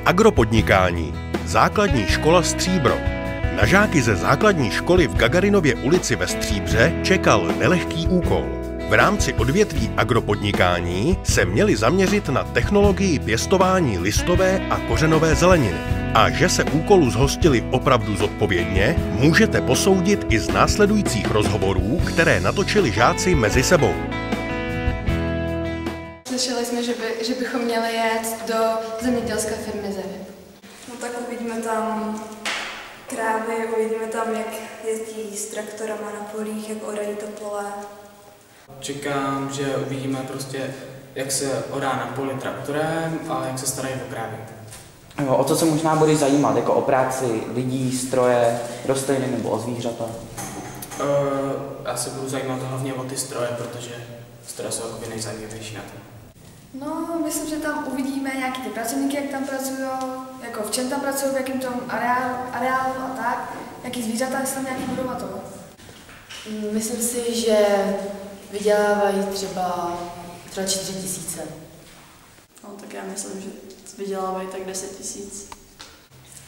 Agropodnikání. Základní škola Stříbro. Na žáky ze základní školy v Gagarinově ulici ve Stříbře čekal nelehký úkol. V rámci odvětví agropodnikání se měli zaměřit na technologii pěstování listové a kořenové zeleniny. A že se úkolu zhostili opravdu zodpovědně, můžete posoudit i z následujících rozhovorů, které natočili žáci mezi sebou. Slyšeli jsme, že bychom měli jet do zemědělské firmy Zevip. No tak uvidíme tam krávy, uvidíme tam, jak jezdí s traktorama na polích, jak orají to pole. Čekám, že uvidíme prostě, jak se orá na poli traktorem a jak se starají o krávy. O co se možná budeš zajímat, jako o práci lidí, stroje, rostliny nebo o zvířata? Já se budu zajímat hlavně o ty stroje, protože stroje jsou jakoby nejzajímavější na to. No, myslím, že tam uvidíme nějaký ty pracovníky, jak tam pracují, jako v čem tam pracují, v jakém tom areálu a tak, jaký zvířata, jestli tam nějaký budou a to. Myslím si, že vydělávají třeba 4 000. No tak já myslím, že vydělávají tak 10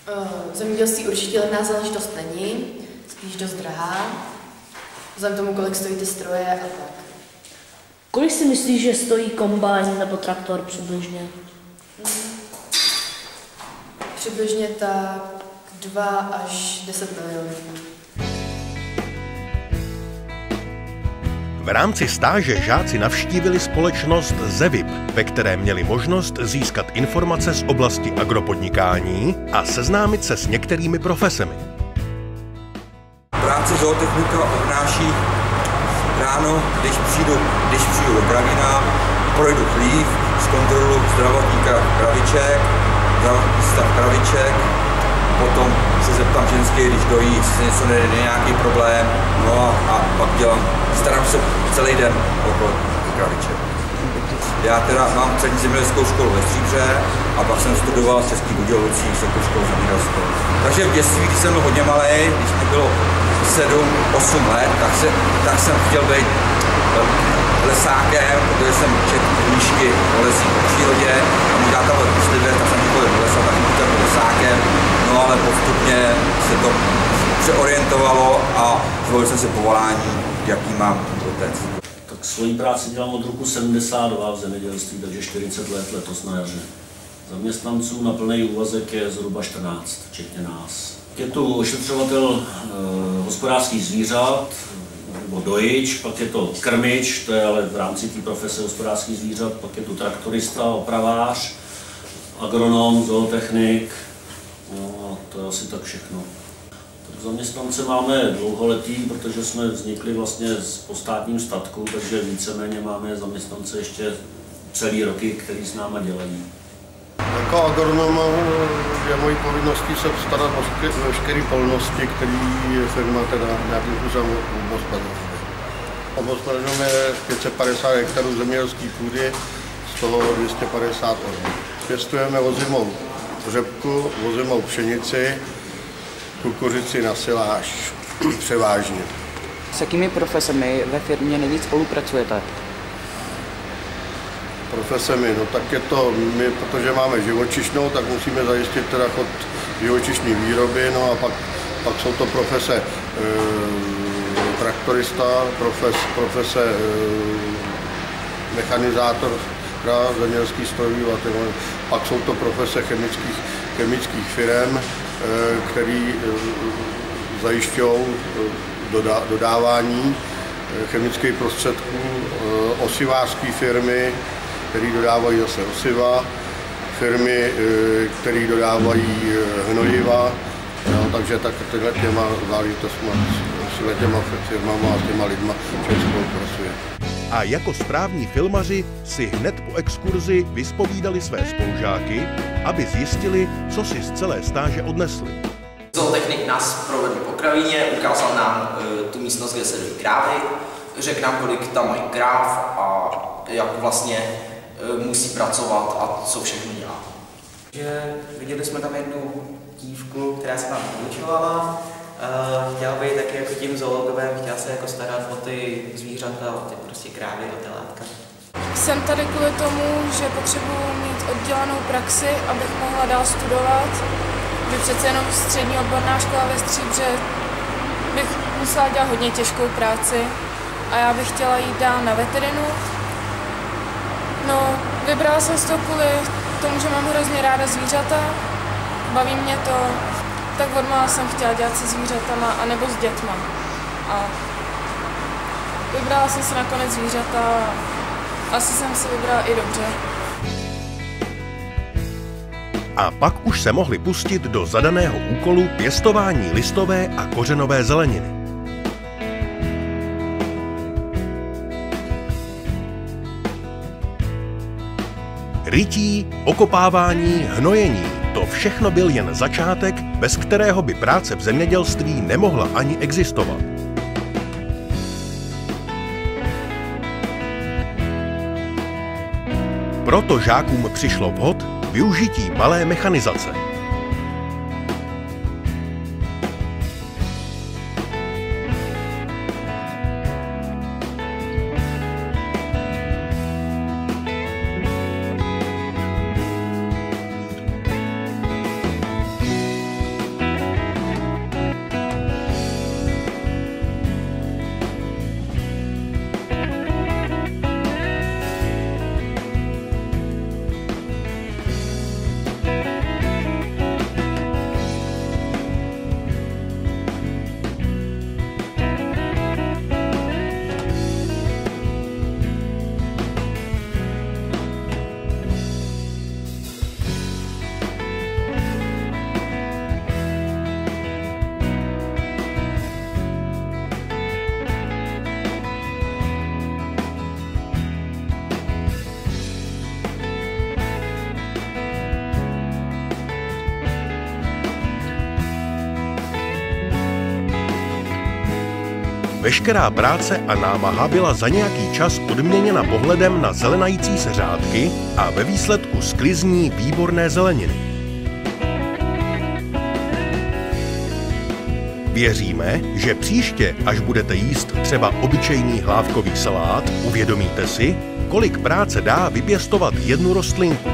000. Zemědělství určitě levná záležitost není, spíš dost drahá, vzhledem tomu, kolik stojí ty stroje a tak. Kolik si myslíš, že stojí kombajn nebo traktor přibližně? Přibližně tak 2 až 10 milionů. V rámci stáže žáci navštívili společnost Zevip, ve které měli možnost získat informace z oblasti agropodnikání a seznámit se s některými profesemi. Práce zootechnika obnáší ráno, když přijdu do kravina, projdu chlív, zkontroluji zdravotníka kraviček, zdravotní stav kraviček, potom se zeptám ženské, když dojí, jestli se něco nejde, nějaký problém, no a pak starám se celý den okolo kraviček. Já teda mám střední zemědělskou školu ve Stříbře a pak jsem studoval v Českých Budějovicích vysokou školu zemědělskou. Takže v dětství, když jsem byl hodně malý, když mi bylo 7-8 let, tak jsem chtěl být lesákem, protože jsem četl knížky o lesích v přírodě a můj táta byl myslivec, tak jsem chodil do lesa, tak jsem chtěl být lesákem, no ale postupně se to přeorientovalo a zvolil jsem si povolání, jaký mám otec. Tak svoji práci dělám od roku 72 v zemědělství, takže 40 let letos na jaře. Zaměstnanců na plný úvazek je zhruba 14, včetně nás. Je tu ošetřovatel hospodářských zvířat, nebo dojič, pak je to krmič, to je ale v rámci té profese hospodářských zvířat, pak je tu traktorista, opravář, agronom, zootechnik, no a to je asi tak všechno. Tak zaměstnance máme dlouholetý, protože jsme vznikli vlastně po státním statku, takže víceméně máme zaměstnance ještě celý roky, který s náma dělají. Jako agronom je mojí povinností se starat o veškeré polnosti, které firma teda nějakým způsobem obhospodařuje. Obhospodařujeme 550 hektarů zemědělské půdy, z toho 250 orů. Pěstujeme ozimou řepku, ozimou pšenici, kukuřici na siláž převážně. S jakými profesemi ve firmě nejvíc spolupracujete? Profesemi, no tak je to, my, protože máme živočišnou, tak musíme zajistit teda chod živočišní výroby, no a pak jsou to profese traktorista, profese mechanizátor, zemědělský strojvývatel, pak jsou to profese chemických firm, který zajišťují dodávání chemických prostředků, osivářské firmy, které dodávají zase osiva, firmy, které dodávají hnojiva, no, takže tak tyhle těma záležitostma, s těma firmama a s těma lidma člověk spolupracuje. A jako správní filmaři si hned po exkurzi vyspovídali své spolužáky, aby zjistili, co si z celé stáže odnesli. Zootechnik nás provedl po kravíně, ukázal nám tu místnost, kde se dojí krávy, řekl nám, kolik tam mají kráv a jak vlastně musí pracovat a co všechno dělá. Viděli jsme tam jednu dívku, která se nám poučovala, chtěla být taky jako tím zoologem, chtěla se jako starat o ty zvířata, o ty prostě krávy, o ty látka. Jsem tady kvůli tomu, že potřebuji mít oddělanou praxi, abych mohla dál studovat. Že přece jenom střední odborná škola ve Stříbře bych musela dělat hodně těžkou práci a já bych chtěla jít dál na veterinu. No, vybrala jsem to kvůli tomu, že mám hrozně ráda zvířata, baví mě to, tak odmala jsem chtěla dělat se zvířatama anebo s dětma. A vybrala jsem si nakonec zvířata a asi jsem si vybrala i dobře. A pak už se mohli pustit do zadaného úkolu pěstování listové a kořenové zeleniny. Rytí, okopávání, hnojení, to všechno byl jen začátek, bez kterého by práce v zemědělství nemohla ani existovat. Proto žákům přišlo vhod využití malé mechanizace. Veškerá práce a námaha byla za nějaký čas odměněna pohledem na zelenající se řádky a ve výsledku sklizní výborné zeleniny. Věříme, že příště, až budete jíst třeba obyčejný hlávkový salát, uvědomíte si, kolik práce dá vypěstovat jednu rostlinku.